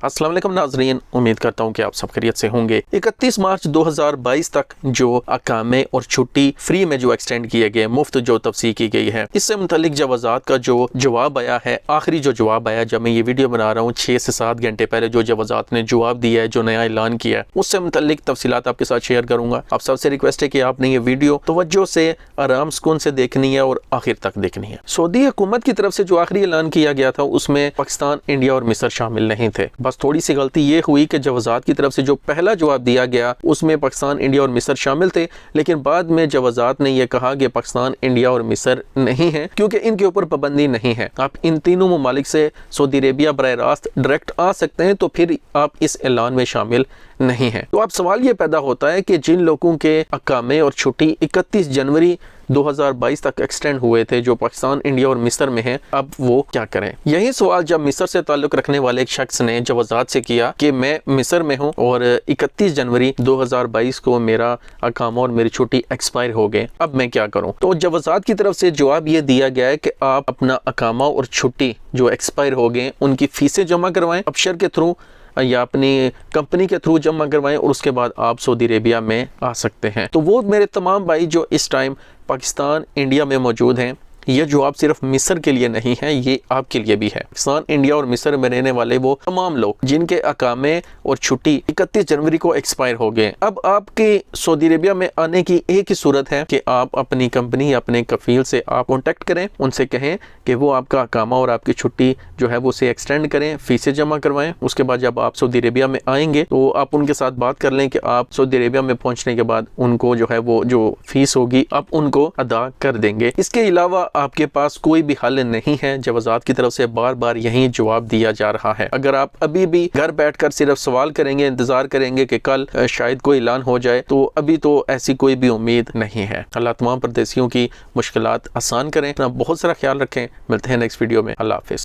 अस्सलाम वालेकुम नाज़रीन, उम्मीद करता हूँ कि आप सब खैरियत से होंगे। 31 मार्च 2022 तक जो अकामे और छुट्टी फ्री में जो एक्सटेंड किए गए, मुफ्त जो तफसील की गई है, इससे मुतल्लिक जवाज़ात का जो जवाब आया है, आखिरी जो जवाब आया जब मैं ये वीडियो बना रहा हूँ 6 से 7 घंटे पहले जो जवाज़ात ने जवाब दिया है, जो नया ऐलान किया है, उससे मुतल्लिक तफसीलात आपके साथ शेयर करूँगा। आप सबसे रिक्वेस्ट है कि आपने ये वीडियो तवज्जो से, आराम सुकून से देखनी है और आखिर तक देखनी है। सऊदी हुकूमत की तरफ से जो आखिरी ऐलान किया गया था उसमें पाकिस्तान, इंडिया और मिस्र शामिल नहीं थे। बस थोड़ी सी गलती ये हुई कि जवाज़ात की तरफ से जो पहला जवाब दिया गया उसमें पाकिस्तान, इंडिया और मिस्र शामिल थे, लेकिन बाद में जवाज़ात ने यह कहा कि पाकिस्तान, इंडिया और मिस्र नहीं है क्योंकि इनके ऊपर पाबंदी नहीं है। आप इन तीनों ममालिक से सऊदी अरेबिया बराह रास्त डायरेक्ट आ सकते हैं, तो फिर आप इस ऐलान में शामिल नहीं है। तो अब सवाल ये पैदा होता है कि जिन लोगों के अकामे और छुट्टी 31 जनवरी 2022 तक एक्सटेंड हुए थे, जो पाकिस्तान, इंडिया और मिस्र में हैं, अब वो क्या करें। यही सवाल जब मिस्र से ताल्लुक़ रखने वाले एक शख्स ने जवाज़ात से किया कि मैं मिस्र में हूं और 31 जनवरी 2022 को मेरा अकामा और मेरी छुट्टी एक्सपायर हो गए, अब मैं क्या करूं। तो जवाज़ात की तरफ से जवाब ये दिया गया है कि आप अपना अकामा और छुट्टी जो एक्सपायर हो गए उनकी फ़ीसें जमा करवाएं अबशर के थ्रू या अपनी कंपनी के थ्रू जमा करवाएं और उसके बाद आप सऊदी अरेबिया में आ सकते हैं। तो वो मेरे तमाम भाई जो इस टाइम पाकिस्तान, इंडिया में मौजूद हैं, ये जवाब सिर्फ मिस्र के लिए नहीं है, ये आपके लिए भी है। पाकिस्तान, इंडिया और मिस्र में रहने वाले वो तमाम लोग जिनके अकामे और छुट्टी 31 जनवरी को एक्सपायर हो गए, अब आपके सऊदी अरेबिया में आने की एक ही सूरत है कि आप अपनी कंपनी या अपने कफील से आप कॉन्टेक्ट करें, उनसे कहें कि वो आपका अकामा और आपकी छुट्टी जो है वो उसे एक्सटेंड करें, फीसें जमा करवाएं। उसके बाद जब आप सऊदी अरेबिया में आएंगे तो आप उनके साथ बात कर लें कि आप सऊदी अरेबिया में पहुंचने के बाद उनको जो है वो जो फीस होगी आप उनको अदा कर देंगे। इसके अलावा आपके पास कोई भी हल नहीं है। जवाज़ात की तरफ से बार बार यही जवाब दिया जा रहा है। अगर आप अभी भी घर बैठकर सिर्फ सवाल करेंगे, इंतजार करेंगे कि कल शायद कोई ऐलान हो जाए, तो अभी तो ऐसी कोई भी उम्मीद नहीं है। अल्लाह तमाम परदेसियों की मुश्किलात आसान करें। अपना बहुत सारा ख्याल रखें। मिलते हैं नेक्स्ट वीडियो में। अल्लाह हाफिज़।